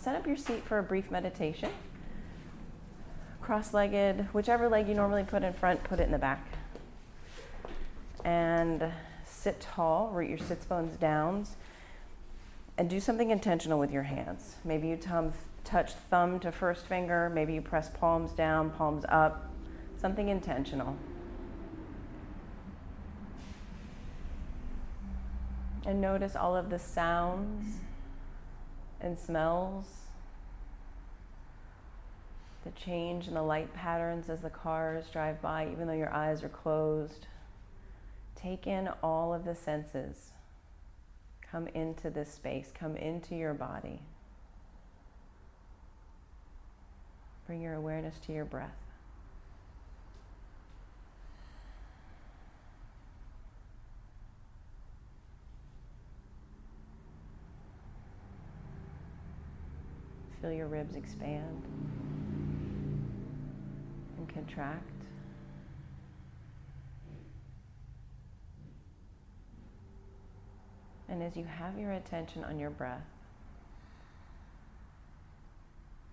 Set up your seat for a brief meditation. Cross-legged, whichever leg you normally put in front, put it in the back. And sit tall, root your sits bones down, and do something intentional with your hands. Maybe you touch thumb to first finger, maybe you press palms down, palms up, something intentional. And notice all of the sounds and smells, the change in the light patterns as the cars drive by, even though your eyes are closed. Take in all of the senses. Come into this space, come into your body. Bring your awareness to your breath. Feel your ribs expand and contract. And as you have your attention on your breath,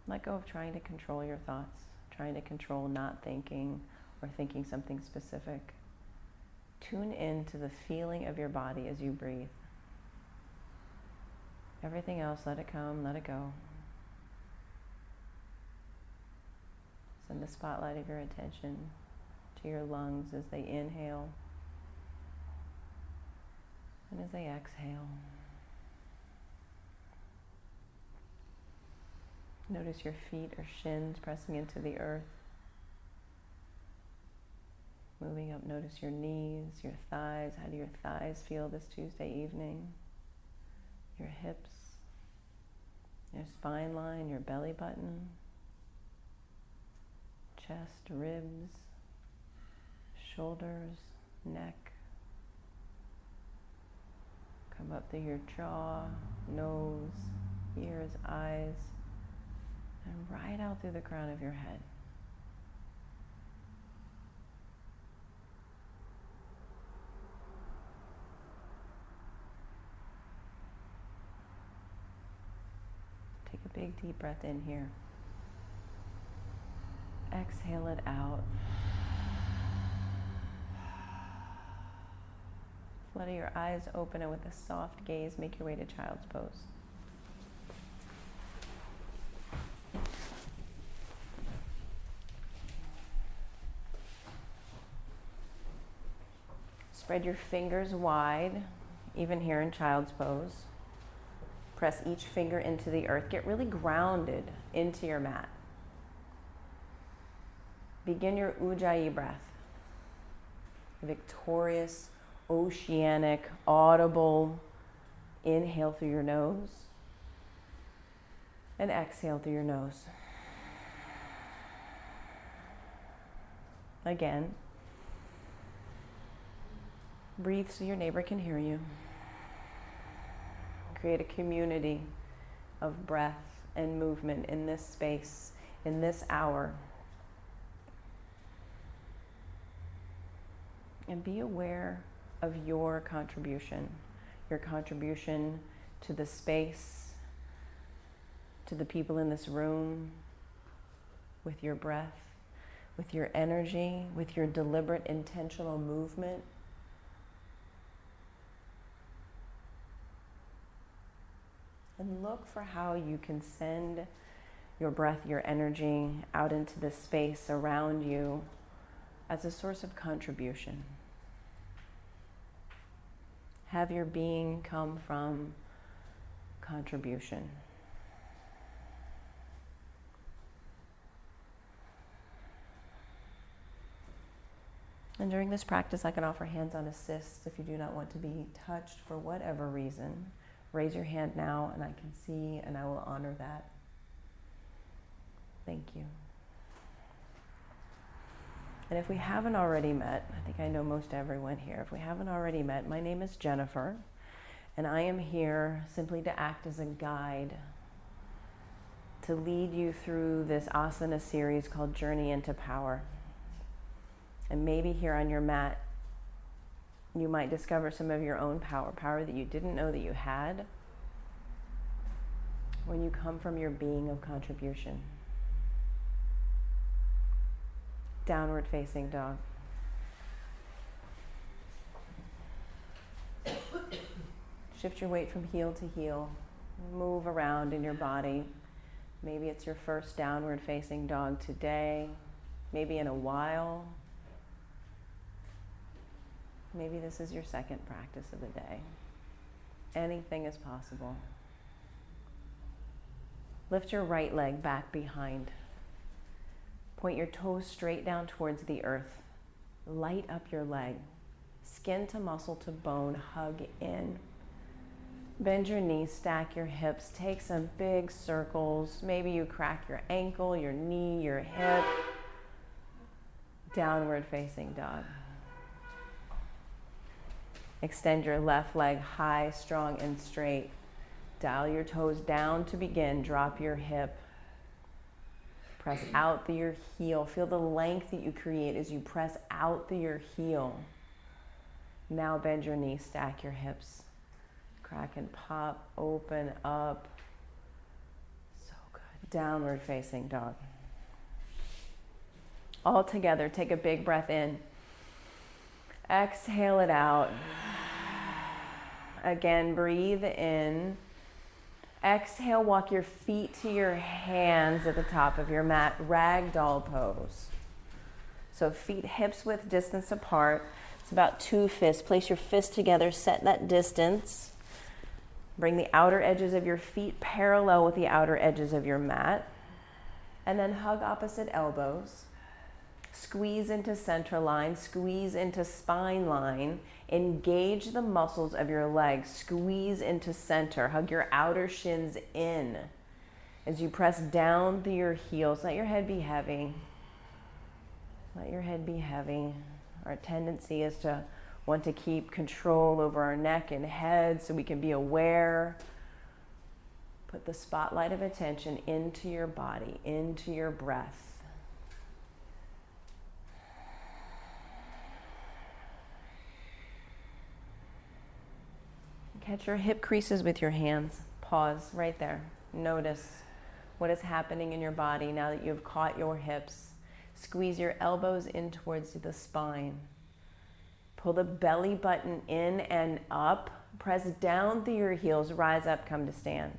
let go of trying to control your thoughts, trying to control not thinking or thinking something specific. Tune in to the feeling of your body as you breathe. Everything else, let it come, let it go. Send the spotlight of your attention to your lungs as they inhale and as they exhale. Notice your feet or shins pressing into the earth. Moving up, notice your knees, your thighs. How do your thighs feel this Tuesday evening? Your hips, your spine line, your belly button, chest, ribs, shoulders, neck. Come up through your jaw, nose, ears, eyes, and right out through the crown of your head. Take a big deep breath in here. Exhale it out. Flutter your eyes open and with a soft gaze, make your way to child's pose. Spread your fingers wide, even here in child's pose. Press each finger into the earth. Get really grounded into your mat. Begin your Ujjayi breath. Victorious, oceanic, audible. Inhale through your nose and exhale through your nose. Again. Breathe so your neighbor can hear you. Create a community of breath and movement in this space, in this hour. And be aware of your contribution to the space, to the people in this room, with your breath, with your energy, with your deliberate, intentional movement. And look for how you can send your breath, your energy out into the space around you as a source of contribution. Have your being come from contribution. And during this practice, I can offer hands-on assists if you do not want to be touched for whatever reason. Raise your hand now and I can see and I will honor that. Thank you. And if we haven't already met, I think I know most everyone here. If we haven't already met, my name is Jennifer, and I am here simply to act as a guide to lead you through this asana series called Journey into Power. And maybe here on your mat, you might discover some of your own power that you didn't know that you had. when you come from your being of contribution. Downward facing dog. Shift your weight from heel to heel. Move around in your body. Maybe it's your first downward facing dog today. Maybe in a while. Maybe this is your second practice of the day. Anything is possible. Lift your right leg back behind. Point your toes straight down towards the earth. Light up your leg. Skin to muscle to bone, hug in. Bend your knees, stack your hips, take some big circles. Maybe you crack your ankle, your knee, your hip. Downward facing dog. Extend your left leg high, strong, and straight. Dial your toes down to begin. Drop your hip. Press out through your heel. Feel the length that you create as you press out through your heel. Now bend your knees, stack your hips. Crack and pop, open up. So good. Downward facing dog. All together, take a big breath in. Exhale it out. Again, breathe in. Exhale, walk your feet to your hands at the top of your mat, ragdoll pose. So feet hips width distance apart. It's about 2 fists. Place your fists together, set that distance. Bring the outer edges of your feet parallel with the outer edges of your mat. And then hug opposite elbows. Squeeze into center line, squeeze into spine line. Engage the muscles of your legs. Squeeze into center. Hug your outer shins in. As you press down through your heels, let your head be heavy. Let your head be heavy. Our tendency is to want to keep control over our neck and head so we can be aware. Put the spotlight of attention into your body, into your breath. Catch your hip creases with your hands. Pause right there. Notice what is happening in your body now that you've caught your hips. Squeeze your elbows in towards the spine. Pull the belly button in and up. Press down through your heels. Rise up, come to stand.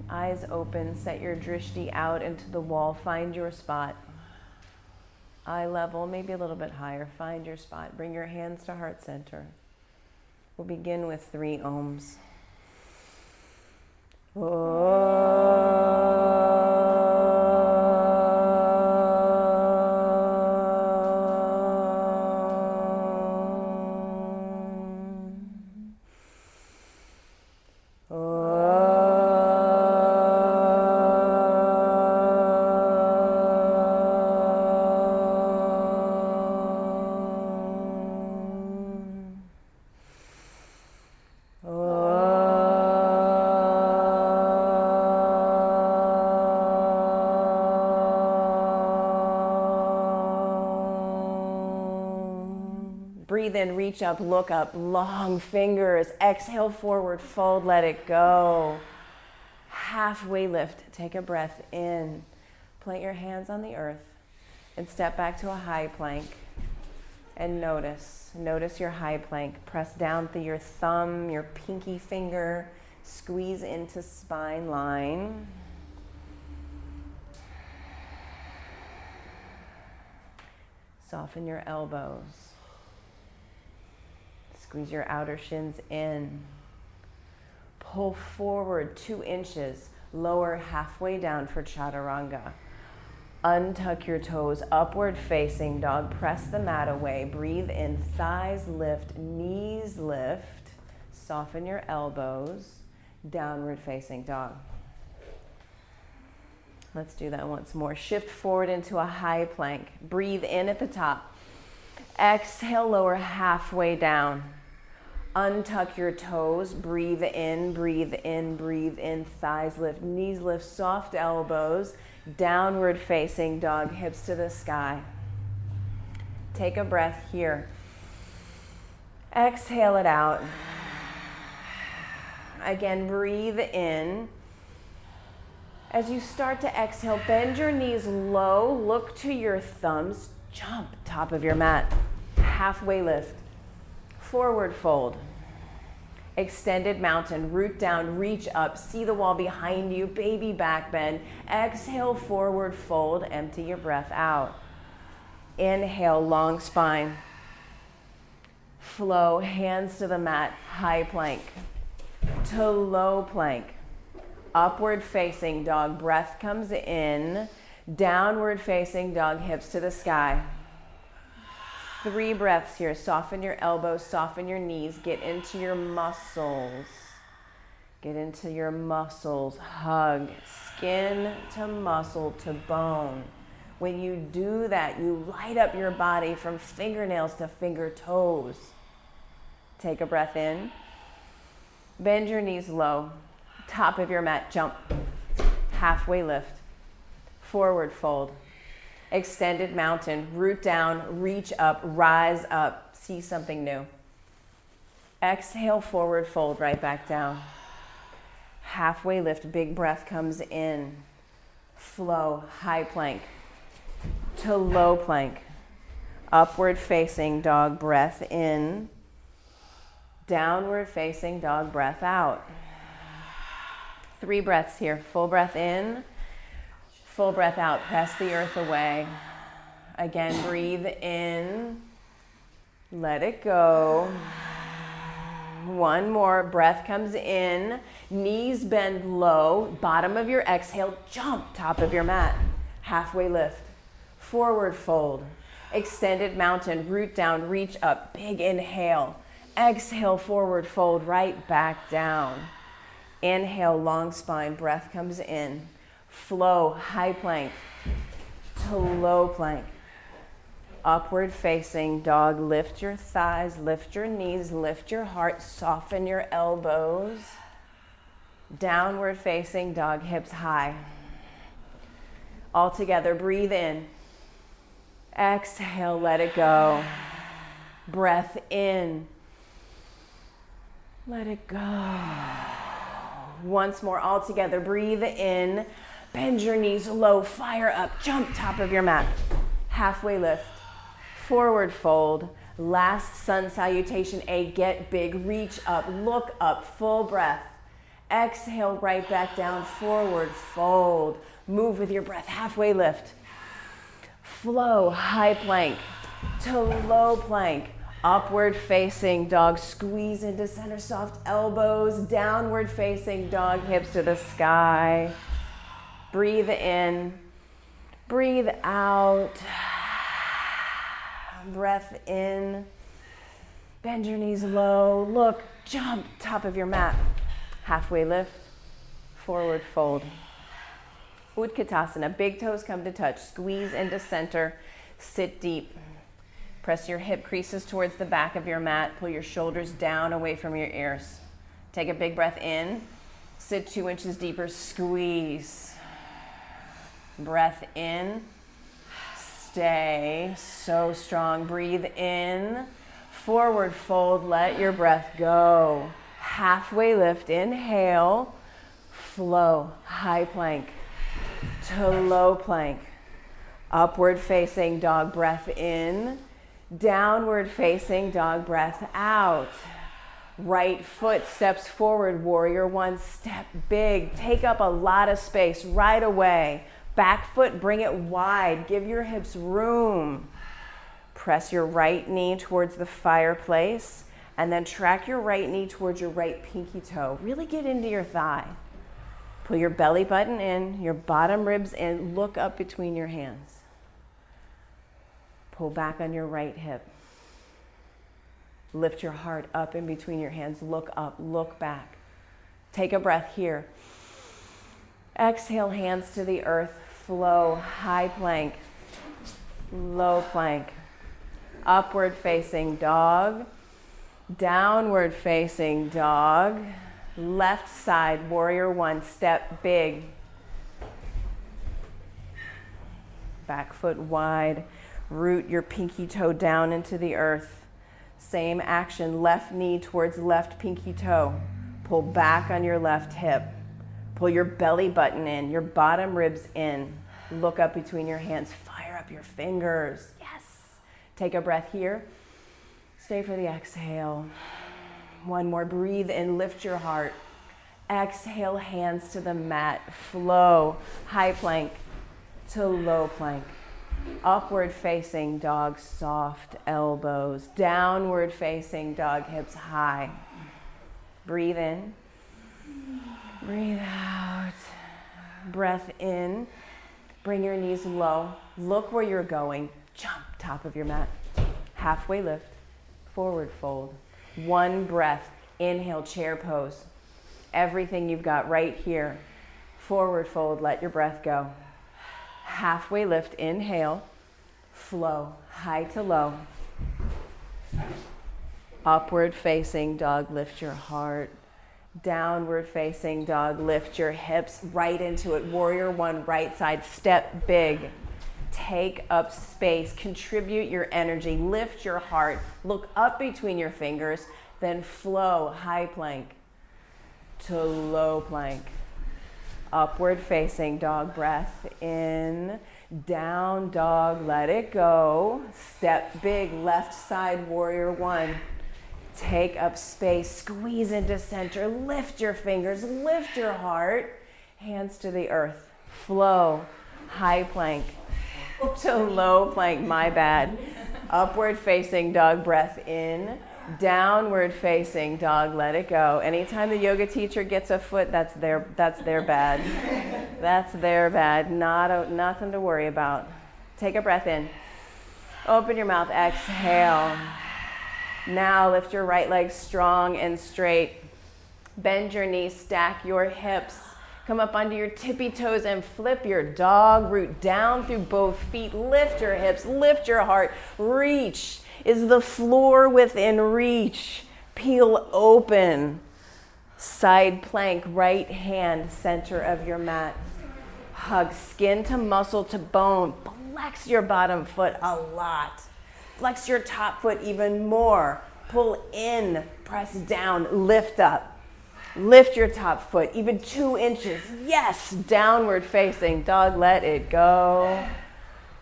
Eyes open. Set your drishti out into the wall. Find your spot. Eye level, maybe a little bit higher. Find your spot. Bring your hands to heart center. We'll begin with 3 ohms. Breathe in, reach up, look up, long fingers. Exhale forward, fold, let it go. Halfway lift, take a breath in. Plant your hands on the earth and step back to a high plank. And notice your high plank. Press down through your thumb, your pinky finger. Squeeze into spine line. Soften your elbows. Squeeze your outer shins in. Pull forward 2 inches. Lower halfway down for chaturanga. Untuck your toes, upward facing dog. Press the mat away. Breathe in, thighs lift, knees lift. Soften your elbows. Downward facing dog. Let's do that once more. Shift forward into a high plank. Breathe in at the top. Exhale, lower halfway down. Untuck your toes, breathe in, breathe in, breathe in. Thighs lift, knees lift, soft elbows. Downward facing dog, hips to the sky. Take a breath here. Exhale it out. Again, breathe in. As you start to exhale, bend your knees low, look to your thumbs, jump top of your mat, halfway lift, forward fold, extended mountain, root down, reach up, see the wall behind you, baby back bend, exhale, forward fold, empty your breath out. Inhale, long spine, flow, hands to the mat, high plank to low plank. Upward facing dog, breath comes in. Downward facing dog, hips to the sky. 3 breaths here. Soften your elbows, soften your knees. Get into your muscles. Get into your muscles. Hug. Skin to muscle to bone. When you do that, you light up your body from fingernails to finger toes. Take a breath in. Bend your knees low. Top of your mat, jump, halfway lift, forward fold, extended mountain, root down, reach up, rise up, see something new. Exhale, forward fold, right back down. Halfway lift, big breath comes in, flow, high plank to low plank, upward facing dog, breath in, downward facing dog, breath out. 3 breaths here. Full breath in, full breath out. Press the earth away. Again, breathe in. Let it go. 1 more. Breath comes in. Knees bend low. Bottom of your exhale, jump top of your mat. Halfway lift. Forward fold. Extended mountain. Root down. Reach up. Big inhale. Exhale, forward fold. Right back down. Inhale, long spine, breath comes in. Flow, high plank to low plank. Upward facing dog, lift your thighs, lift your knees, lift your heart, soften your elbows. Downward facing dog, hips high. All together, breathe in. Exhale, let it go. Breath in. Let it go. Once more, all together, breathe in, bend your knees low, fire up, jump top of your mat, halfway lift, forward fold, last sun salutation, A, get big, reach up, look up, full breath, exhale, right back down, forward fold, move with your breath, halfway lift, flow, high plank to low plank, upward facing dog, squeeze into center, soft elbows, downward facing dog, hips to the sky. Breathe in, breathe out. Breath in, bend your knees low, look, jump, top of your mat. Halfway lift, forward fold. Utkatasana, big toes come to touch, squeeze into center, sit deep. Press your hip creases towards the back of your mat. Pull your shoulders down away from your ears. Take a big breath in. Sit 2 inches deeper. Squeeze. Breath in. Stay. So strong. Breathe in. Forward fold. Let your breath go. Halfway lift. Inhale. Flow. High plank to low plank. Upward facing dog. Breath in. Downward facing dog, breath out. Right foot steps forward, warrior 1, step big. Take up a lot of space right away. Back foot, bring it wide. Give your hips room. Press your right knee towards the fireplace and then track your right knee towards your right pinky toe. Really get into your thigh. Pull your belly button in, your bottom ribs in, look up between your hands. Pull back on your right hip. Lift your heart up in between your hands. Look up, look back. Take a breath here. Exhale, hands to the earth. Flow, high plank, low plank. Upward facing dog. Downward facing dog. Left side, warrior 1, step big. Back foot wide. Root your pinky toe down into the earth. Same action, left knee towards left pinky toe. Pull back on your left hip. Pull your belly button in, your bottom ribs in. Look up between your hands. Fire up your fingers. Yes. Take a breath here. Stay for the exhale. One more. Breathe in. Lift your heart. Exhale, hands to the mat. Flow. High plank to low plank. Upward facing dog, soft elbows. Downward facing dog, hips high. Breathe in. Breathe out. Breath in. Bring your knees low. Look where you're going. Jump, top of your mat. Halfway lift. Forward fold. One breath. Inhale, chair pose. Everything you've got right here. Forward fold, let your breath go. Halfway lift, inhale. Flow, high to low. Upward facing dog, lift your heart. Downward facing dog, lift your hips right into it. Warrior one, right side, step big. Take up space, contribute your energy, lift your heart, look up between your fingers, then flow, high plank to low plank. Upward facing dog, breath in, down dog, let it go. Step big, left side, warrior one. Take up space, squeeze into center, lift your fingers, lift your heart, hands to the earth, flow, high plank to low plank, my bad. Upward facing dog, breath in, downward facing dog, let it go. Anytime the yoga teacher gets a foot, that's their bad. That's their bad, nothing to worry about. Take a breath in, open your mouth, exhale. Now lift your right leg strong and straight. Bend your knees, stack your hips. Come up onto your tippy toes and flip your dog. Root down through both feet. Lift your hips, lift your heart. Reach. Is the floor within reach? Peel open. Side plank, right hand, center of your mat. Hug skin to muscle to bone. Flex your bottom foot a lot. Flex your top foot even more. Pull in, press down, lift up. Lift your top foot even 2 inches. Yes, downward facing dog, let it go.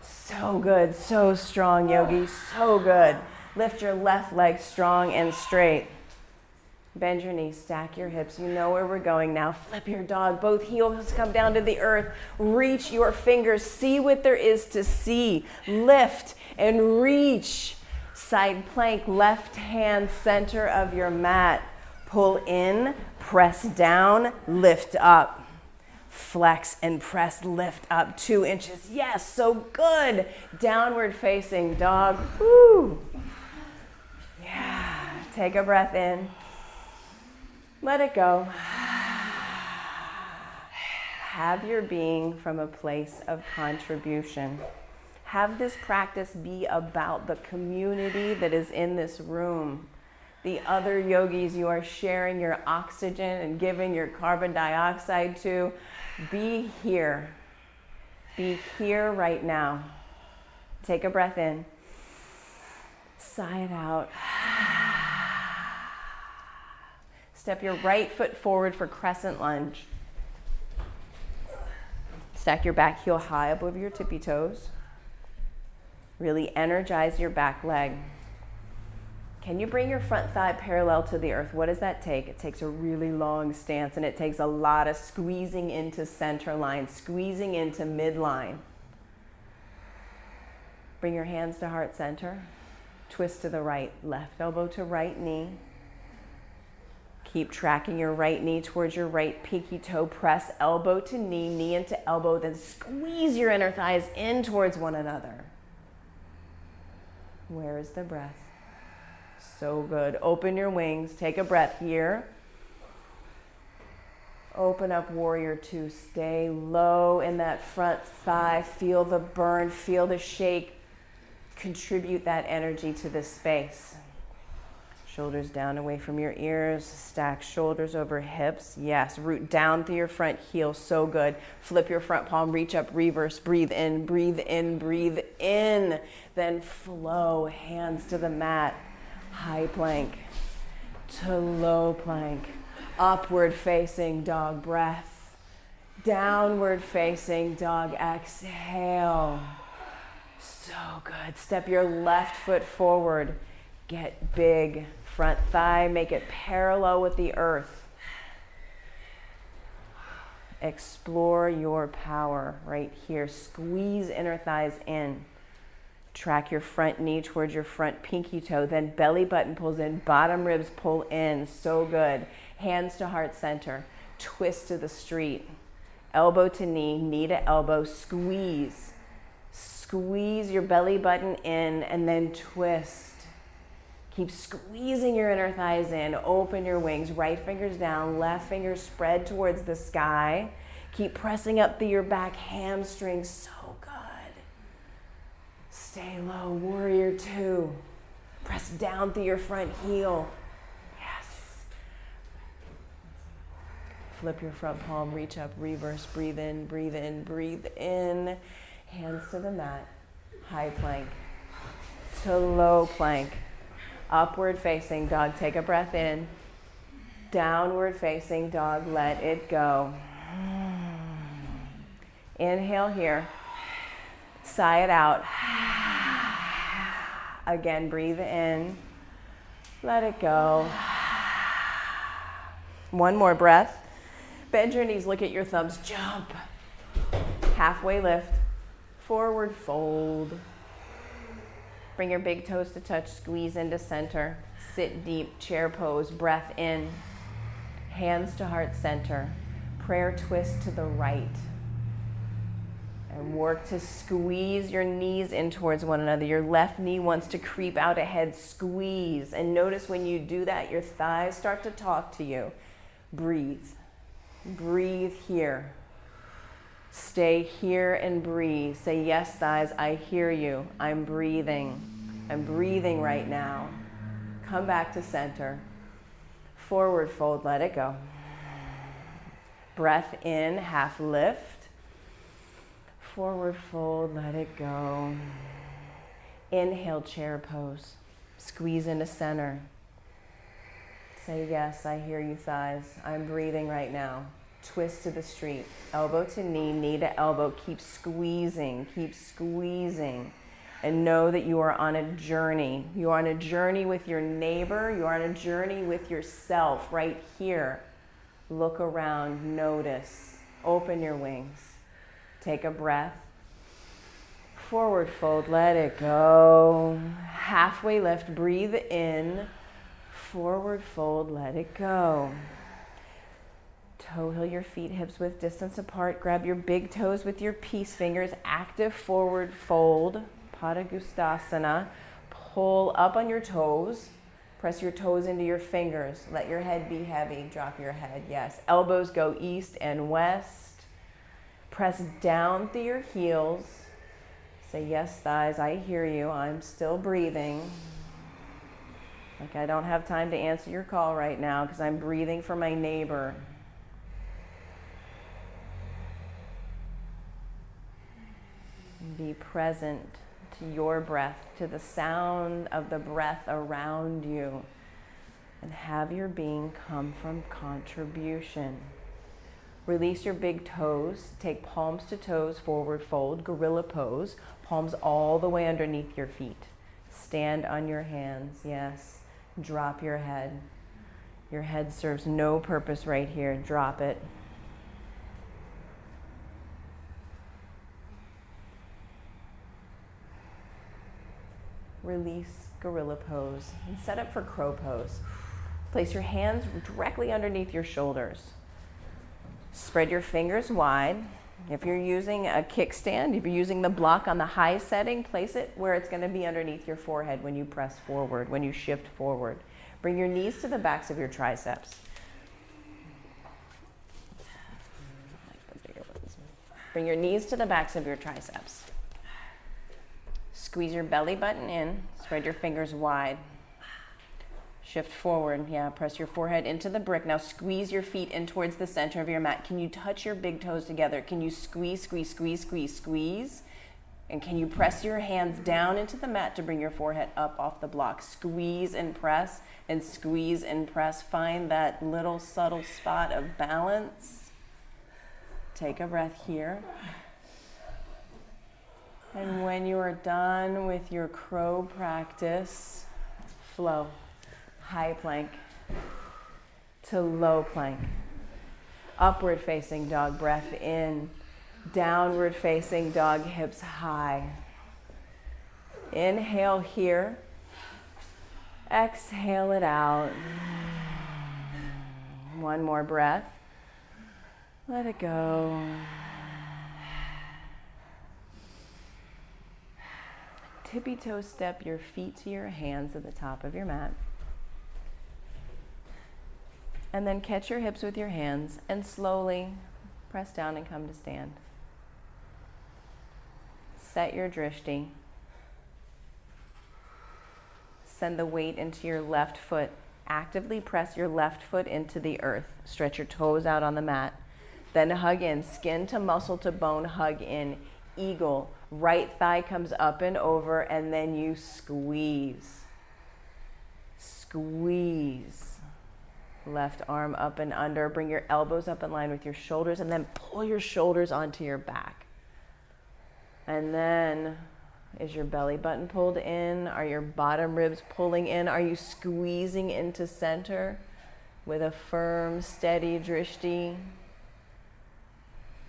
So good, so strong, yogi, so good. Lift your left leg strong and straight. Bend your knees, stack your hips. You know where we're going now. Flip your dog. Both heels come down to the earth. Reach your fingers. See what there is to see. Lift and reach. Side plank, left hand, center of your mat. Pull in, press down, lift up. Flex and press, lift up 2 inches. Yes, so good. Downward facing dog. Woo. Yeah. Take a breath in. Let it go. Have your being from a place of contribution. Have this practice be about the community that is in this room. The other yogis you are sharing your oxygen and giving your carbon dioxide to. Be here. Be here right now. Take a breath in. Sigh it out. Step your right foot forward for crescent lunge. Stack your back heel high above your tippy toes. Really energize your back leg. Can you bring your front thigh parallel to the earth? What does that take? It takes a really long stance, and it takes a lot of squeezing into center line, squeezing into midline. Bring your hands to heart center. Twist to the right, left elbow to right knee. Keep tracking your right knee towards your right pinky toe. Press elbow to knee, knee into elbow, then squeeze your inner thighs in towards one another. Where is the breath? So good. Open your wings. Take a breath here. Open up warrior two. Stay low in that front thigh. Feel the burn. Feel the shake. Contribute that energy to this space. Shoulders down away from your ears. Stack shoulders over hips. Yes. Root down through your front heel. So good. Flip your front palm. Reach up. Reverse. Breathe in. Breathe in. Breathe in. Then flow. Hands to the mat. High plank to low plank. Upward facing dog breath. Downward facing dog exhale. So good. Step your left foot forward. Get big. Front thigh, make it parallel with the earth. Explore your power right here. Squeeze inner thighs in. Track your front knee towards your front pinky toe. Then belly button pulls in, bottom ribs pull in. So good. Hands to heart center. Twist to the street. Elbow to knee, knee to elbow. Squeeze. Squeeze your belly button in and then twist. Keep squeezing your inner thighs in. Open your wings. Right fingers down. Left fingers spread towards the sky. Keep pressing up through your back hamstrings. So good. Stay low. Warrior two. Press down through your front heel. Yes. Flip your front palm. Reach up. Reverse. Breathe in. Breathe in. Breathe in. Hands to the mat. High plank to low plank. Upward facing dog, take a breath in. Downward facing dog, let it go. Inhale here. Sigh it out. Again, breathe in. Let it go. One more breath. Bend your knees, look at your thumbs, jump. Halfway lift. Forward fold. Bring your big toes to touch, squeeze into center. Sit deep, chair pose, breath in. Hands to heart center. Prayer twist to the right. And work to squeeze your knees in towards one another. Your left knee wants to creep out ahead, squeeze. And notice when you do that, your thighs start to talk to you. Breathe. Breathe here. Stay here and breathe. Say, yes, thighs, I hear you. I'm breathing. I'm breathing right now. Come back to center. Forward fold, let it go. Breath in, half lift. Forward fold, let it go. Inhale, chair pose. Squeeze into center. Say, yes, I hear you, thighs. I'm breathing right now. Twist to the street, elbow to knee, knee to elbow. Keep squeezing, and know that you are on a journey. You are on a journey with your neighbor. You are on a journey with yourself right here. Look around, notice, open your wings. Take a breath. Forward fold, let it go. Halfway lift, breathe in. Forward fold, let it go. Toe heel your feet, hips width distance apart. Grab your big toes with your peace fingers. Active forward fold, Padangusthasana. Pull up on your toes. Press your toes into your fingers. Let your head be heavy. Drop your head, yes. Elbows go east and west. Press down through your heels. Say, yes, thighs, I hear you. I'm still breathing. Like I don't have time to answer your call right now because I'm breathing for my neighbor. Be present to your breath, to the sound of the breath around you, and have your being come from contribution. Release your big toes. Take palms to toes, forward fold, gorilla pose. Palms all the way underneath your feet. Stand on your hands, yes. Drop your head. Your head serves no purpose right here. Drop it. Release gorilla pose and set up for crow pose. Place your hands directly underneath your shoulders. Spread your fingers wide. If you're using a kickstand, if you're using the block on the high setting, place it where it's going to be underneath your forehead when you press forward, when you shift forward. Bring your knees to the backs of your triceps. Bring your knees to the backs of your triceps. Squeeze your belly button in. Spread your fingers wide. Shift forward. Yeah, press your forehead into the brick. Now squeeze your feet in towards the center of your mat. Can you touch your big toes together? Can you squeeze, squeeze, squeeze, squeeze, squeeze? And can you press your hands down into the mat to bring your forehead up off the block? Squeeze and press and squeeze and press. Find that little subtle spot of balance. Take a breath here. And when you are done with your crow practice, flow. High plank to low plank. Upward facing dog, breath in. Downward facing dog, hips high. Inhale here. Exhale it out. One more breath. Let it go. Tippy toe step your feet to your hands at the top of your mat. And then catch your hips with your hands and slowly press down and come to stand. Set your drishti. Send the weight into your left foot. Actively press your left foot into the earth. Stretch your toes out on the mat. Then hug in, skin to muscle to bone, hug in. Eagle. Right thigh comes up and over, and then you squeeze. Squeeze. Left arm up and under. Bring your elbows up in line with your shoulders, and then pull your shoulders onto your back. And then, is your belly button pulled in? Are your bottom ribs pulling in? Are you squeezing into center with a firm, steady drishti?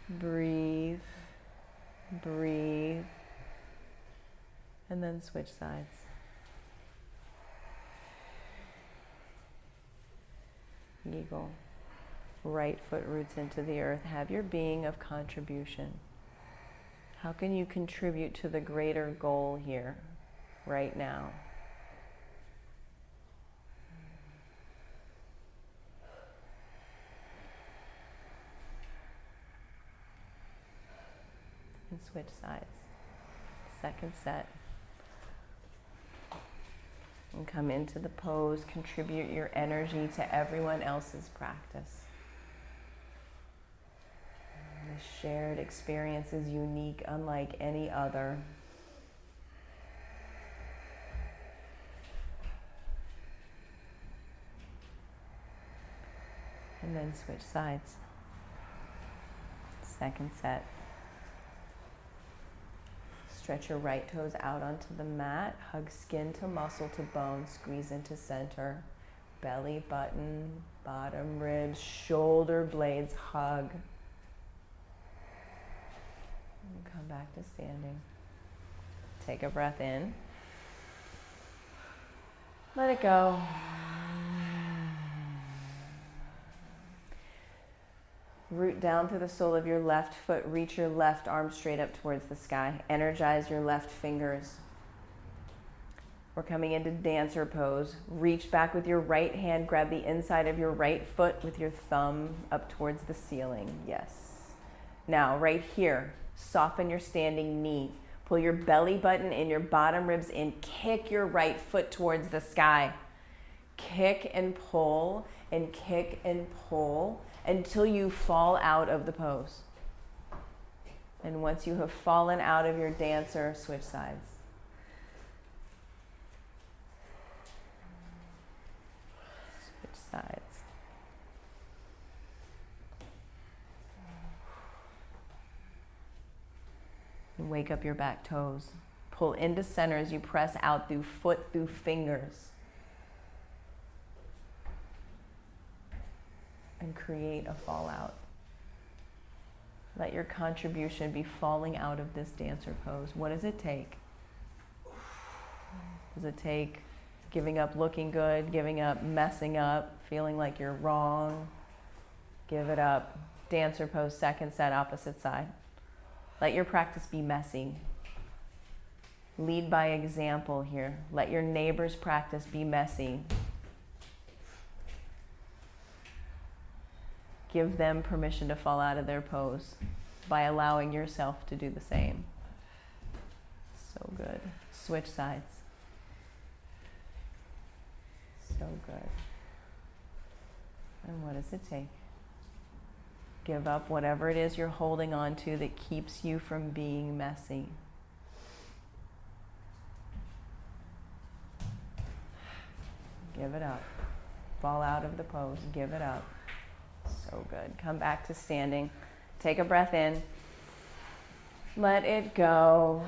Breathe. Breathe. And then switch sides. Eagle. Right foot roots into the earth. Have your being of contribution. How can you contribute to the greater goal here, right now? And switch sides. Second set. And come into the pose. Contribute your energy to everyone else's practice. The shared experience is unique, unlike any other. And then switch sides. Second set. Stretch your right toes out onto the mat. Hug skin to muscle to bone. Squeeze into center. Belly button, bottom ribs, shoulder blades hug. And come back to standing. Take a breath in. Let it go. Root down through the sole of your left foot. Reach your left arm straight up towards the sky. Energize your left fingers. We're coming into dancer pose. Reach back with your right hand. Grab the inside of your right foot with your thumb up towards the ceiling. Yes. Now, right here, soften your standing knee. Pull your belly button and your bottom ribs in. Kick your right foot towards the sky. Kick and pull and kick and pull until you fall out of the pose. And once you have fallen out of your dancer, switch sides. Switch sides. And wake up your back toes. Pull into center as you press out through foot, through fingers. And create a fallout. Let your contribution be falling out of this dancer pose. What does it take? Does it take giving up looking good, giving up messing up, feeling like you're wrong? Give it up. Dancer pose, second set, opposite side. Let your practice be messy. Lead by example here. Let your neighbor's practice be messy. Give them permission to fall out of their pose by allowing yourself to do the same. So good. Switch sides. So good. And what does it take? Give up whatever it is you're holding on to that keeps you from being messy. Give it up. Fall out of the pose. Give it up. So good. Come back to standing. Take a breath in. Let it go.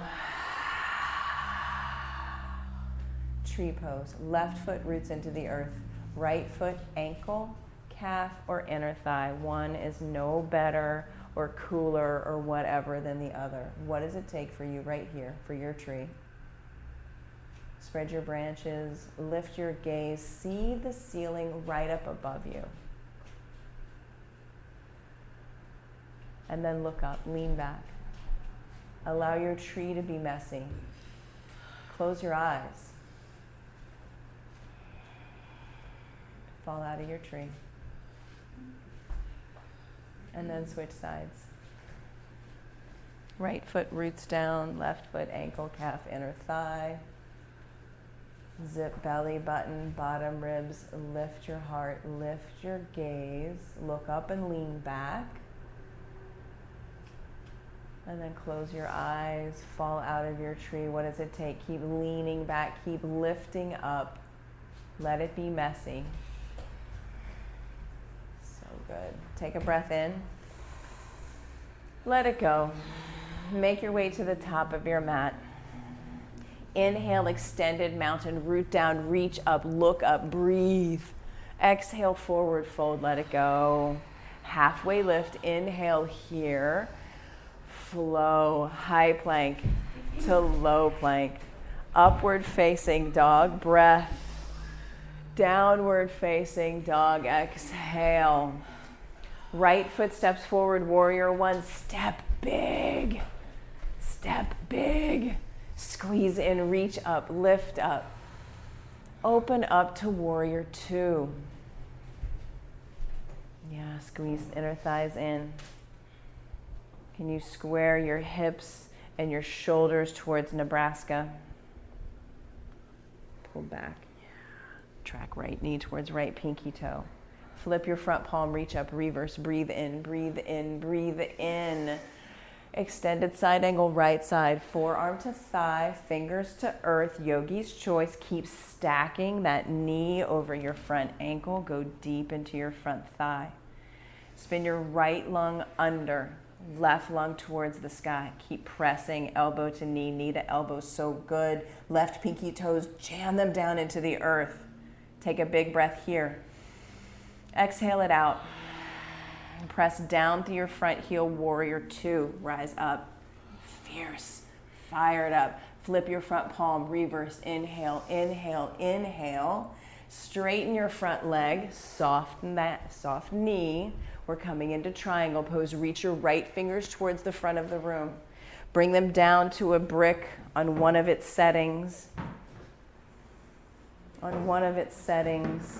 Tree pose. Left foot roots into the earth. Right foot, ankle, calf, or inner thigh. One is no better or cooler or whatever than the other. What does it take for you right here, for your tree? Spread your branches, lift your gaze, see the ceiling right up above you. And then look up, lean back. Allow your tree to be messy. Close your eyes. Fall out of your tree. And then switch sides. Right foot roots down, left foot, ankle, calf, inner thigh. Zip belly button, bottom ribs, lift your heart, lift your gaze, look up and lean back. And then close your eyes, fall out of your tree. What does it take? Keep leaning back, keep lifting up. Let it be messy. So good. Take a breath in. Let it go. Make your way to the top of your mat. Inhale, extended mountain, root down, reach up, look up, breathe. Exhale, forward fold, let it go. Halfway lift, inhale here. Flow, high plank to low plank. Upward facing dog, breath. Downward facing dog, exhale. Right foot steps forward, warrior one, step big. Step big. Squeeze in, reach up, lift up. Open up to warrior two. Yeah, squeeze inner thighs in. Can you square your hips and your shoulders towards Nebraska? Pull back. Track right knee towards right pinky toe. Flip your front palm, reach up, reverse, breathe in, breathe in, breathe in. Extended side angle, right side, forearm to thigh, fingers to earth, yogi's choice. Keep stacking that knee over your front ankle. Go deep into your front thigh. Spin your right lung under, left lung towards the sky. Keep pressing elbow to knee, knee to elbow. So good. Left pinky toes, jam them down into the earth. Take a big breath here. Exhale it out. Press down through your front heel, warrior two. Rise up. Fierce. Fired up. Flip your front palm, reverse. Inhale, inhale, inhale. Straighten your front leg. Soften that soft knee. We're coming into triangle pose. Reach your right fingers towards the front of the room. Bring them down to a brick on one of its settings. On one of its settings.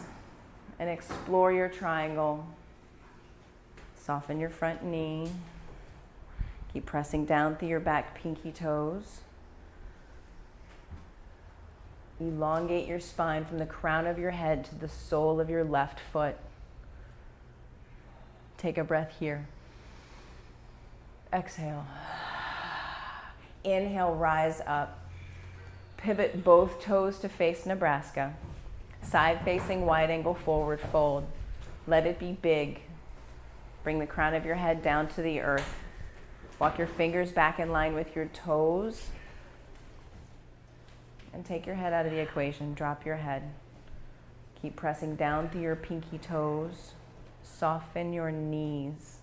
And explore your triangle. Soften your front knee. Keep pressing down through your back pinky toes. Elongate your spine from the crown of your head to the sole of your left foot. Take a breath here. Exhale. Inhale, rise up. Pivot both toes to face Nebraska. Side facing wide angle forward fold. Let it be big. Bring the crown of your head down to the earth. Walk your fingers back in line with your toes. And take your head out of the equation. Drop your head. Keep pressing down through your pinky toes. Soften your knees.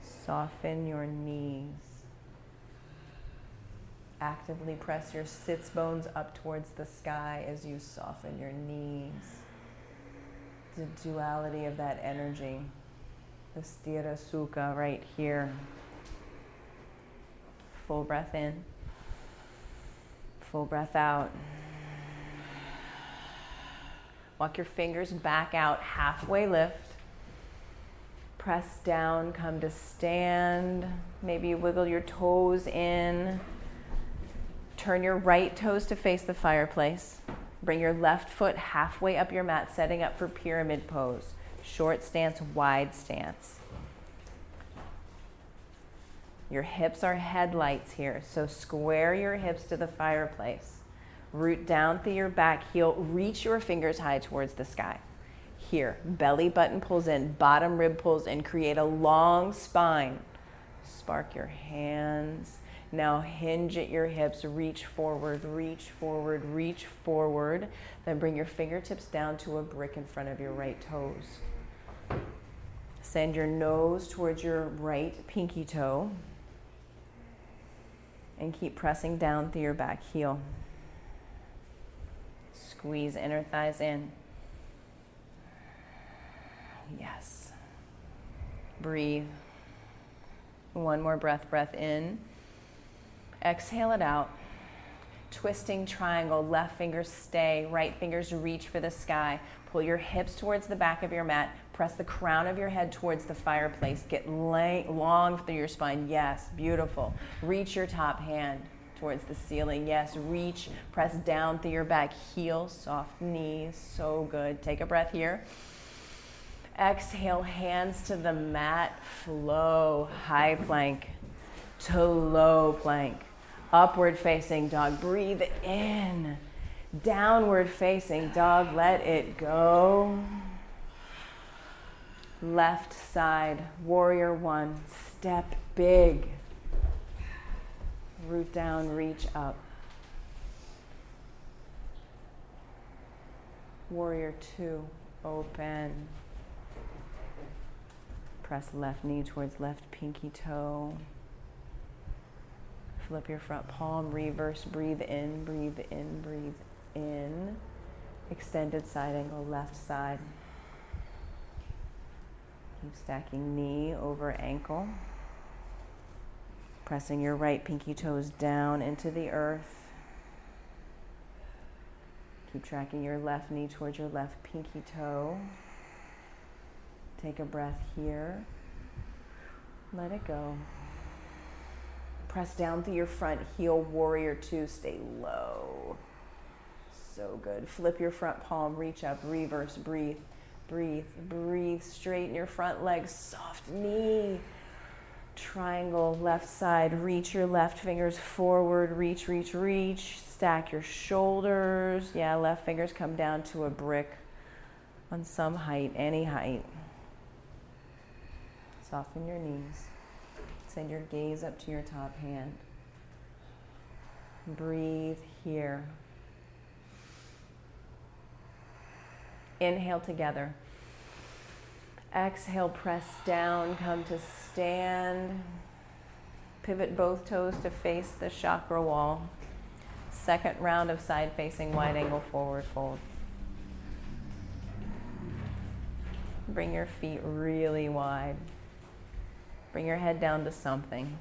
Soften your knees. Actively press your sits bones up towards the sky as you soften your knees. The duality of that energy. The Sthira Sukha right here. Full breath in. Full breath out. Walk your fingers back out, halfway lift. Press down, come to stand. Maybe wiggle your toes in. Turn your right toes to face the fireplace. Bring your left foot halfway up your mat, setting up for pyramid pose. Short stance, wide stance. Your hips are headlights here, so square your hips to the fireplace. Root down through your back heel. Reach your fingers high towards the sky. Here, belly button pulls in, bottom rib pulls in. Create a long spine. Spark your hands. Now hinge at your hips. Reach forward, reach forward, reach forward. Then bring your fingertips down to a brick in front of your right toes. Send your nose towards your right pinky toe. And keep pressing down through your back heel. Squeeze inner thighs in. Yes. Breathe. One more breath in. Exhale it out. Twisting triangle, left fingers stay, right fingers reach for the sky. Pull your hips towards the back of your mat. Press the crown of your head towards the fireplace. Get long through your spine. Yes, beautiful. Reach your top hand towards the ceiling. Yes, reach, press down through your back heel, soft knees, so good. Take a breath here. Exhale, hands to the mat, flow, high plank to low plank. Upward facing dog, breathe in. Downward facing dog, let it go. Left side, warrior one, step big. Root down, reach up. Warrior two, open. Press left knee towards left pinky toe. Flip your front palm, reverse, breathe in, breathe in, breathe in. Extended side angle, left side. Keep stacking knee over ankle. Pressing your right pinky toes down into the earth. Keep tracking your left knee towards your left pinky toe. Take a breath here. Let it go. Press down through your front heel, warrior two, stay low. So good. Flip your front palm, reach up, reverse, breathe, breathe, breathe. Straighten your front leg, soft knee. Triangle, left side, reach your left fingers forward, reach, reach, reach. Stack your shoulders. Yeah, left fingers come down to a brick on some height, any height. Soften your knees. Send your gaze up to your top hand. Breathe here. Inhale together. Exhale, press down, come to stand. Pivot both toes to face the chakra wall. Second round of side facing wide angle forward fold. Bring your feet really wide. Bring your head down to something.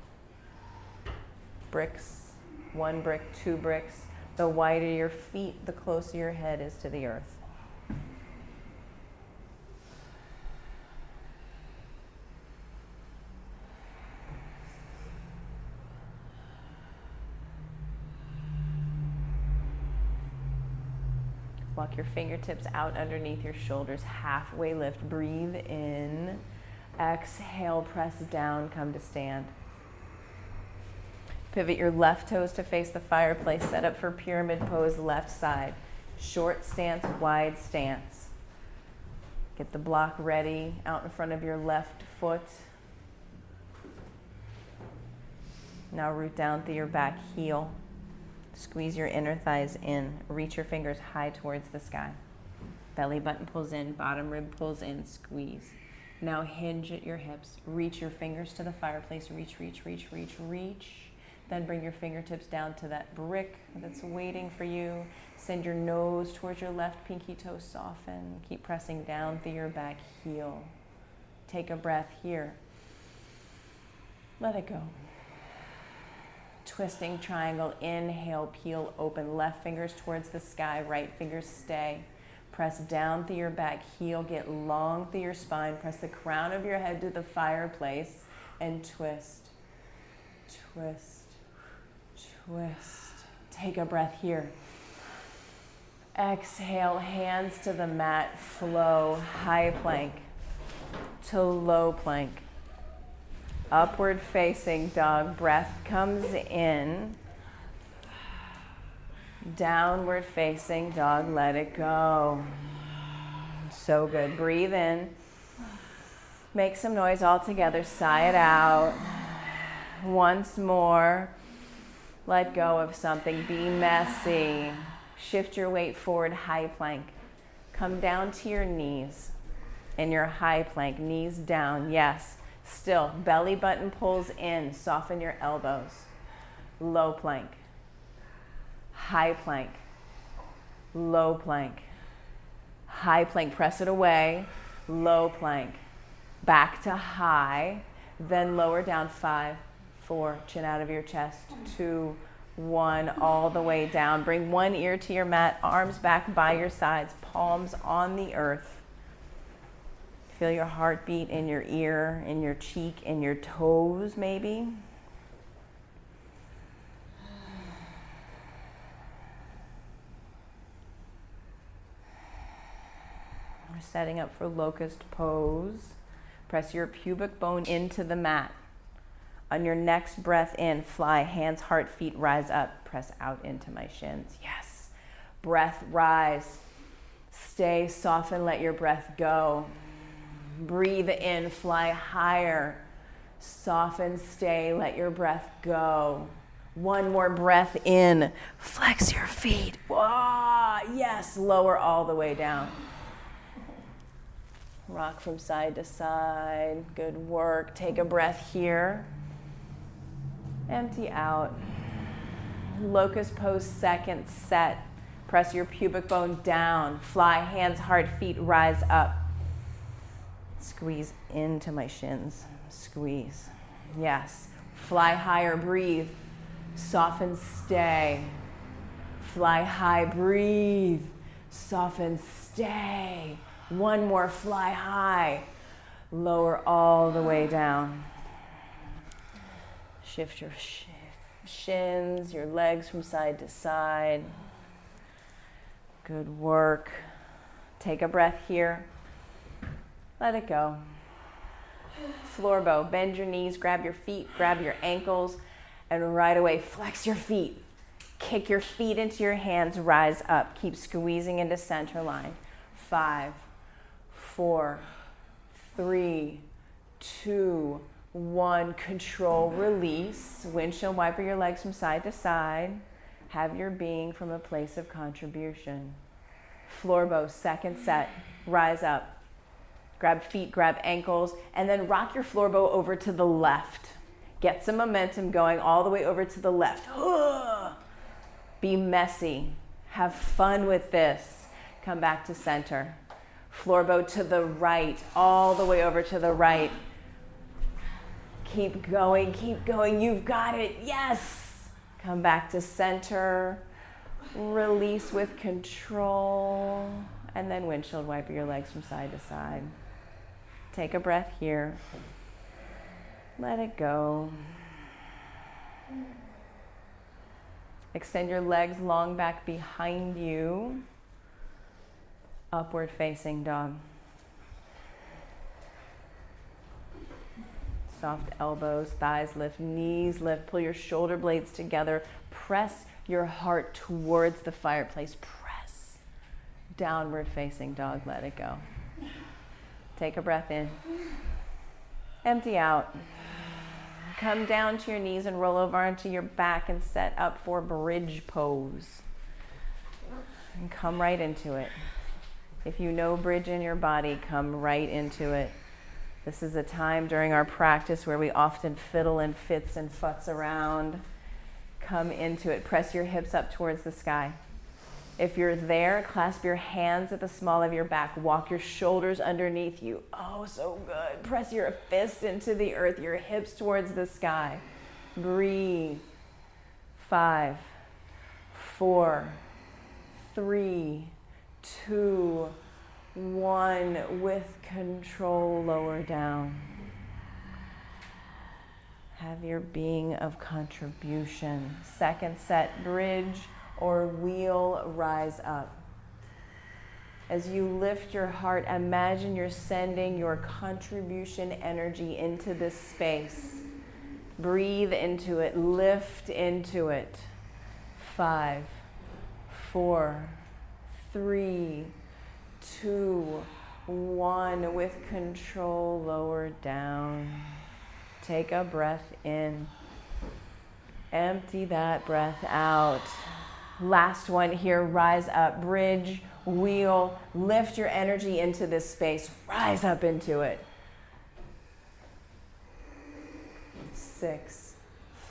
Bricks, one brick, two bricks. The wider your feet, the closer your head is to the earth. Walk your fingertips out underneath your shoulders, halfway lift. Breathe in. Exhale, press down, come to stand. Pivot your left toes to face the fireplace. Set up for pyramid pose, left side. Short stance, wide stance. Get the block ready out in front of your left foot. Now root down through your back heel. Squeeze your inner thighs in. Reach your fingers high towards the sky. Belly button pulls in, bottom rib pulls in, squeeze. Now hinge at your hips. Reach your fingers to the fireplace. Reach, reach, reach, reach, reach. Then bring your fingertips down to that brick that's waiting for you. Send your nose towards your left pinky toe. Soften. Keep pressing down through your back heel. Take a breath here. Let it go. Twisting triangle. Inhale, peel open. Left fingers towards the sky. Right fingers stay. Press down through your back heel, get long through your spine, press the crown of your head to the fireplace, and twist, twist, twist. Take a breath here. Exhale, hands to the mat, flow, high plank to low plank. Upward facing dog, breath comes in. Downward facing dog, let it go. So good. Breathe in. Make some noise all together. Sigh it out. Once more. Let go of something. Be messy. Shift your weight forward, high plank. Come down to your knees in your high plank. Knees down. Yes. Still. Belly button pulls in. Soften your elbows. Low plank. High plank. Low plank. High plank. Press it away. Low plank. Back to high. Then lower down. 5, 4. Chin out of your chest. 2, 1. All the way down. Bring one ear to your mat. Arms back by your sides. Palms on the earth. Feel your heartbeat in your ear, in your cheek, in your toes maybe. We're setting up for locust pose. Press your pubic bone into the mat. On your next breath in, fly, hands, heart, feet, rise up. Press out into my shins. Yes. Breath, rise. Stay, soften, let your breath go. Breathe in, fly higher. Soften, stay, let your breath go. One more breath in. Flex your feet. Whoa, yes, lower all the way down. Rock from side to side. Good work. Take a breath here. Empty out. Locust pose, second set. Press your pubic bone down. Fly, hands, heart, feet, rise up. Squeeze into my shins. Squeeze. Yes. Fly higher, breathe. Soften, stay. Fly high, breathe. Soften, stay. One more, fly high. Lower all the way down. Shift your shins, your legs from side to side. Good work. Take a breath here. Let it go. Floor bow. Bend your knees, grab your feet, grab your ankles, and right away flex your feet. Kick your feet into your hands, rise up. Keep squeezing into center line. 5, 4, 3, 2, 1. Control, release. Windshield wiper your legs from side to side. Have your being from a place of contribution. Floor bow, second set. Rise up. Grab feet, grab ankles, and then rock your floor bow over to the left. Get some momentum going all the way over to the left. Be messy. Have fun with this. Come back to center. Floor bow to the right, all the way over to the right. Keep going, keep going. You've got it. Yes. Come back to center. Release with control. And then windshield wiper your legs from side to side. Take a breath here. Let it go. Extend your legs long back behind you. Upward facing dog. Soft elbows, thighs lift, knees lift. Pull your shoulder blades together. Press your heart towards the fireplace. Press. Downward facing dog. Let it go. Take a breath in. Empty out. Come down to your knees and roll over onto your back and set up for bridge pose. And come right into it. If you know bridge in your body, come right into it. This is a time during our practice where we often fiddle and fits and futz around. Come into it. Press your hips up towards the sky. If you're there, clasp your hands at the small of your back. Walk your shoulders underneath you. Oh, so good. Press your fist into the earth, your hips towards the sky. Breathe. 5, 4, 3, 2, 1. With control, lower down. Have your being of contribution. Second set, bridge or wheel, rise up. As you lift your heart, imagine you're sending your contribution energy into this space. Breathe into it, lift into it. 5, 4, 3, 2, 1. With control, lower down. Take a breath in. Empty that breath out. Last one here. Rise up, bridge, wheel. Lift your energy into this space. Rise up into it. 6,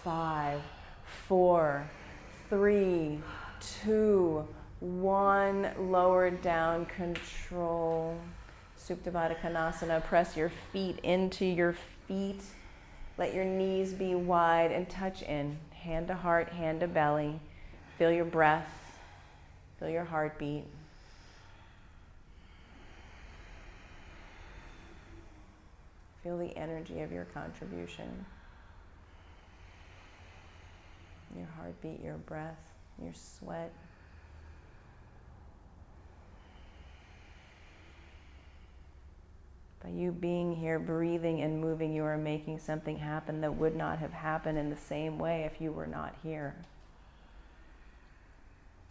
5, 4, 3, 2, 1. Lower down, control. Supta Baddha Konasana. Press your feet into your feet. Let your knees be wide and touch in. Hand to heart, hand to belly. Feel your breath. Feel your heartbeat. Feel the energy of your contribution. Your heartbeat, your breath, your sweat. By you being here, breathing and moving, you are making something happen that would not have happened in the same way if you were not here.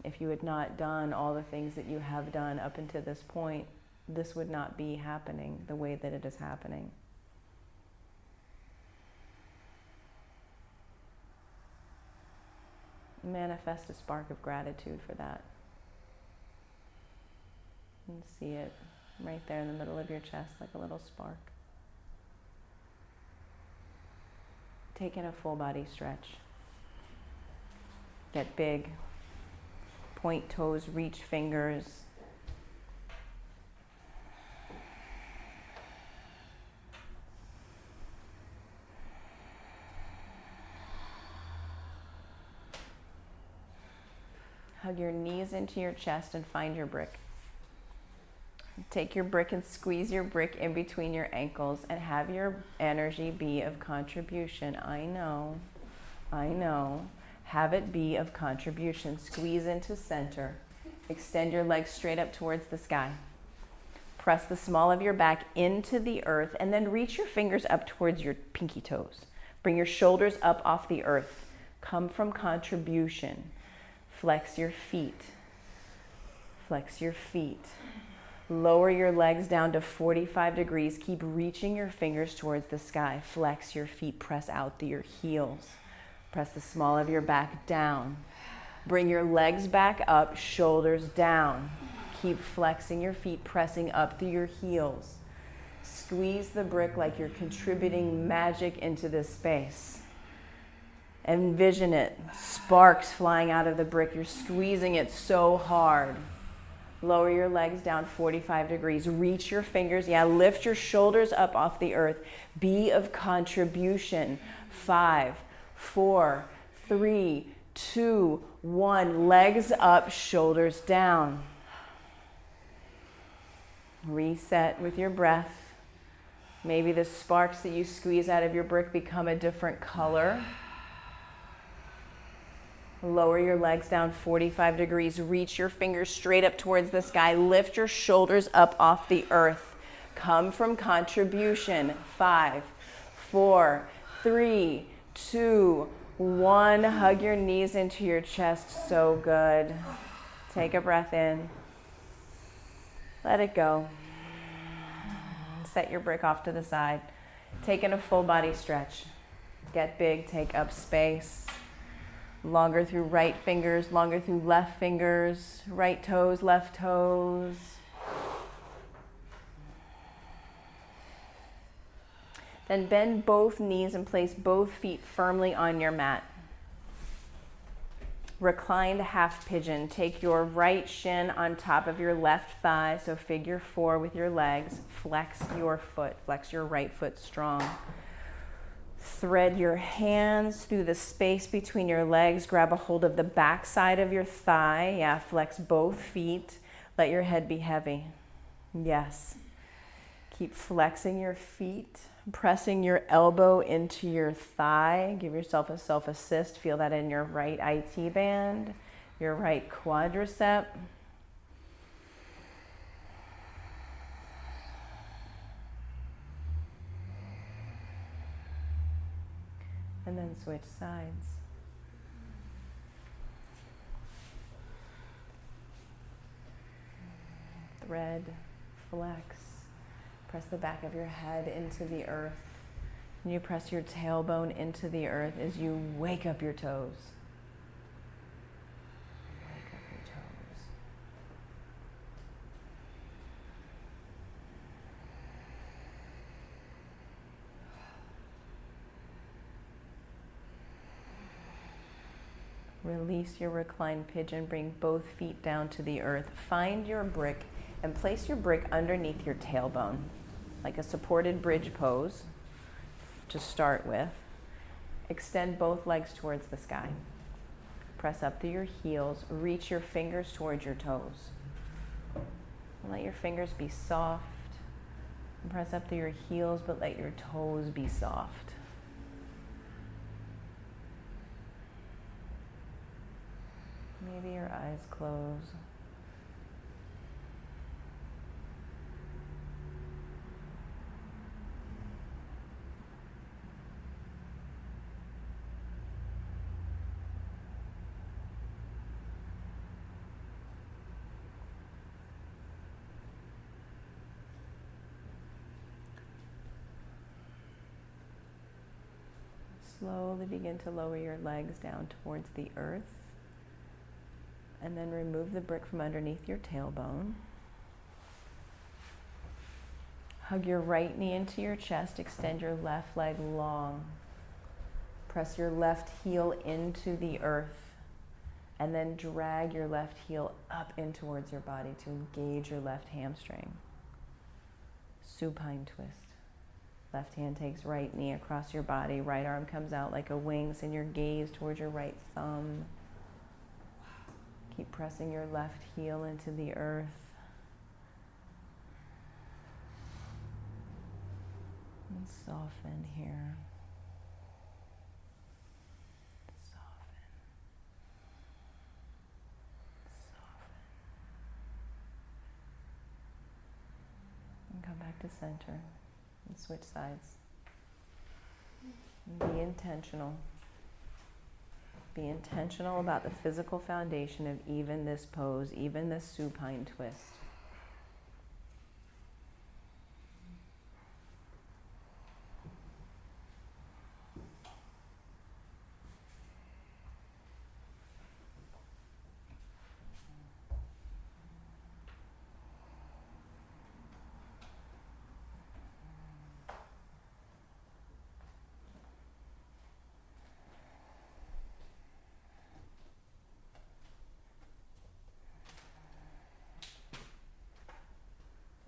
If you had not done all the things that you have done up until this point, this would not be happening the way that it is happening. Manifest a spark of gratitude for that. And see it right there in the middle of your chest like a little spark. Take in a full body stretch. Get big. Point toes, reach fingers. Hug your knees into your chest and find your brick. Take your brick and squeeze your brick in between your ankles and have your energy be of contribution. I know. Have it be of contribution. Squeeze into center. Extend your legs straight up towards the sky. Press the small of your back into the earth and then reach your fingers up towards your pinky toes. Bring your shoulders up off the earth. Come from contribution. Flex your feet. Flex your feet. Lower your legs down to 45 degrees. Keep reaching your fingers towards the sky. Flex your feet. Press out through your heels. Press the small of your back down. Bring your legs back up, shoulders down. Keep flexing your feet, pressing up through your heels. Squeeze the brick like you're contributing magic into this space. Envision it. Sparks flying out of the brick. You're squeezing it so hard. Lower your legs down 45 degrees. Reach your fingers. Lift your shoulders up off the earth. Be of contribution. 5, 4, 3, 2, 1. Legs up, shoulders down. Reset with your breath. Maybe the sparks that you squeeze out of your brick become a different color. Lower your legs down 45 degrees. Reach your fingers straight up towards the sky. Lift your shoulders up off the earth. Come from contribution. 5, 4, 3, 2, 1. Hug your knees into your chest. So good. Take a breath in. Let it go. Set your brick off to the side. Take in a full body stretch. Get big. Take up space. Longer through right fingers, longer through left fingers, right toes, left toes. Then bend both knees and place both feet firmly on your mat. Reclined half pigeon. Take your right shin on top of your left thigh, so figure 4 with your legs. Flex your foot, flex your right foot strong. Thread your hands through the space between your legs. Grab a hold of the back side of your thigh. Flex both feet. Let your head be heavy. Yes. Keep flexing your feet. Pressing your elbow into your thigh. Give yourself a self-assist. Feel that in your right IT band, your right quadricep. And then switch sides. thread, flex. Press the back of your head into the earth. And you press your tailbone into the earth as you wake up your toes. Wake up your toes. Release your reclined pigeon. Bring both feet down to the earth. Find your brick and place your brick underneath your tailbone, like a supported bridge pose to start with. Extend both legs towards the sky. Press up through your heels. Reach your fingers towards your toes. And let your fingers be soft. And press up through your heels, but let your toes be soft. Maybe your eyes close. Slowly begin to lower your legs down towards the earth. And then remove the brick from underneath your tailbone. Hug your right knee into your chest. Extend your left leg long. Press your left heel into the earth. And then drag your left heel up in towards your body to engage your left hamstring. Supine twist. Left hand takes right knee across your body. Right arm comes out like a wing. Send your gaze towards your right thumb. Keep pressing your left heel into the earth. And soften here. Soften. Soften. And come back to center. And switch sides. And be intentional. Be intentional about the physical foundation of even this pose, even this supine twist.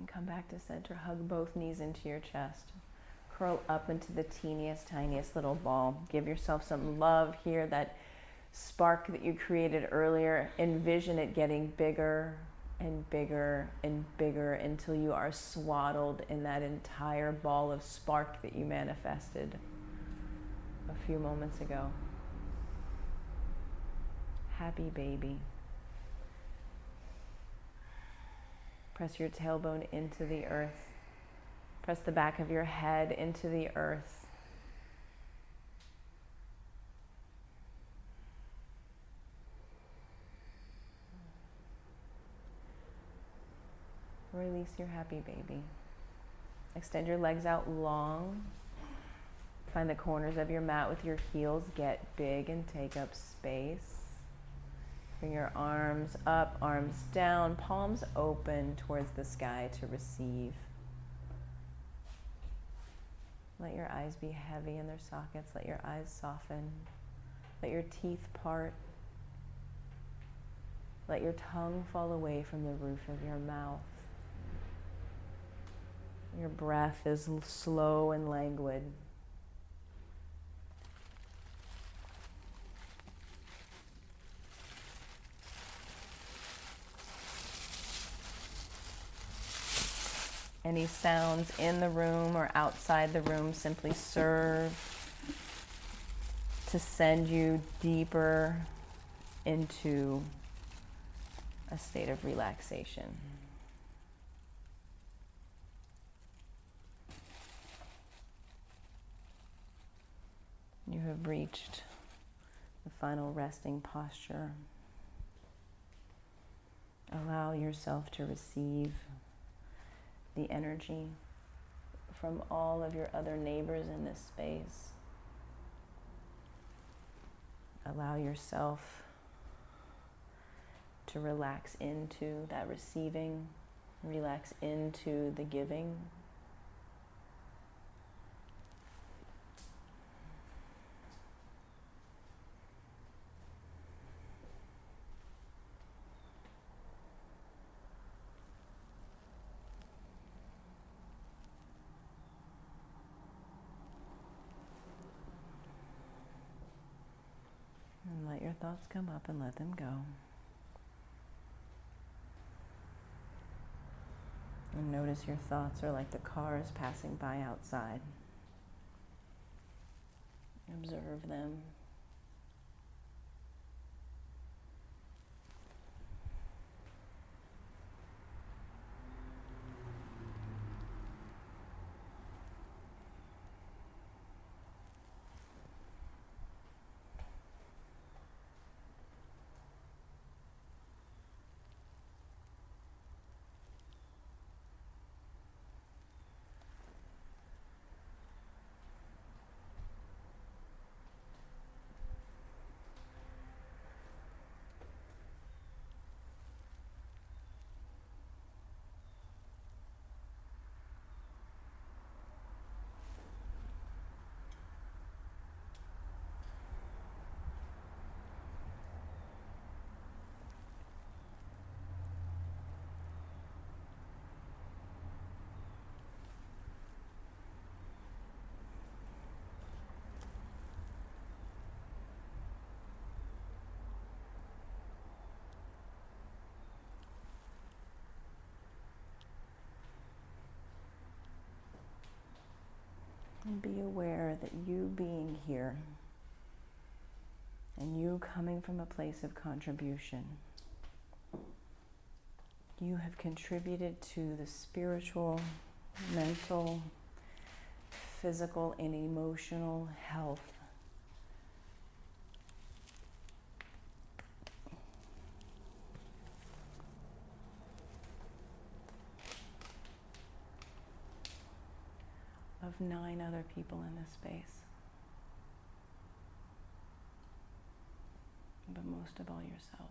Come back to center. Hug both knees into your chest. Curl up into the teeniest, tiniest little ball. Give yourself some love here. That spark that you created earlier, envision it getting bigger and bigger and bigger until you are swaddled in that entire ball of spark that you manifested a few moments ago. Happy baby. Press your tailbone into the earth. Press the back of your head into the earth. Release your happy baby. Extend your legs out long. Find the corners of your mat with your heels. Get big and take up space. Bring your arms up, arms down, palms open towards the sky to receive. Let your eyes be heavy in their sockets. Let your eyes soften. Let your teeth part. Let your tongue fall away from the roof of your mouth. Your breath is slow and languid. Any sounds in the room or outside the room simply serve to send you deeper into a state of relaxation. You have reached the final resting posture. Allow yourself to receive the energy from all of your other neighbors in this space. Allow yourself to relax into that receiving, relax into the giving. And let your thoughts come up and let them go. And notice your thoughts are like the cars passing by outside. Observe them. And be aware that you being here and you coming from a place of contribution, you have contributed to the spiritual, mental, physical, and emotional health of 9 other people in this space, but most of all yourself.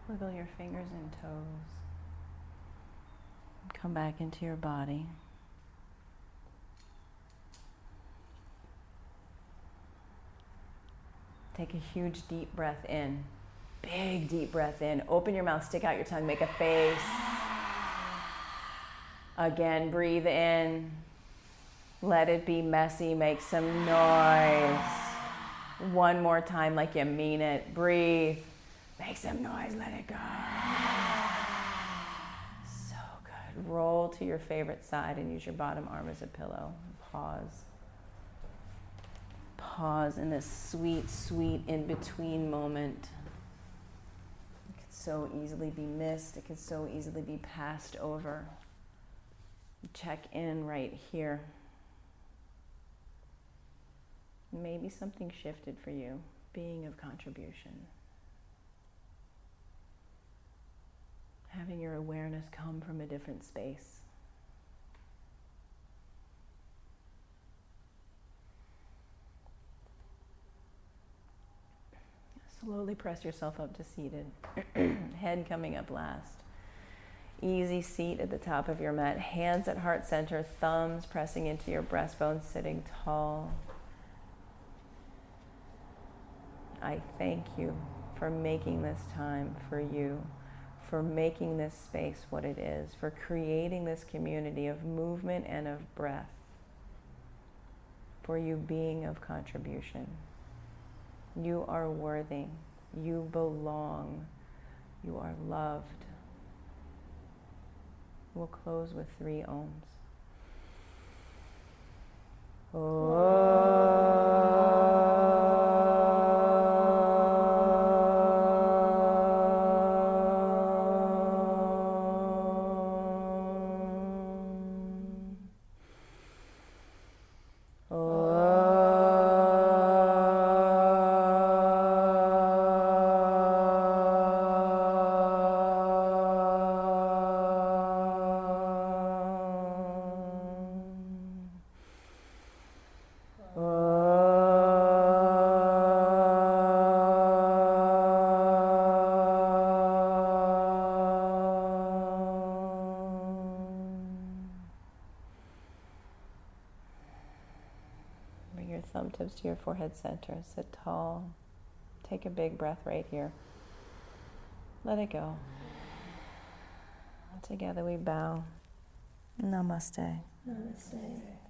Wiggle your fingers and toes. Come back into your body. Take a huge deep breath in. Big deep breath in. Open your mouth, stick out your tongue, make a face. Again, breathe in. Let it be messy, make some noise. One more time like you mean it. Breathe. Make some noise, let it go. So good. Roll to your favorite side and use your bottom arm as a pillow. Pause. Pause in this sweet, sweet in-between moment. It could so easily be missed. It could so easily be passed over. Check in right here. Maybe something shifted for you, being of contribution. Having your awareness come from a different space. Slowly press yourself up to seated. Head coming up last. Easy seat at the top of your mat. Hands at heart center, thumbs pressing into your breastbone, sitting tall. I thank you for making this time for you, for making this space what it is, for creating this community of movement and of breath, for you being of contribution. You are worthy. You belong. You are loved. We'll close with 3 ohms. Bring your thumb tips to your forehead center. Sit tall. Take a big breath right here. Let it go. Together we bow. Namaste. Namaste.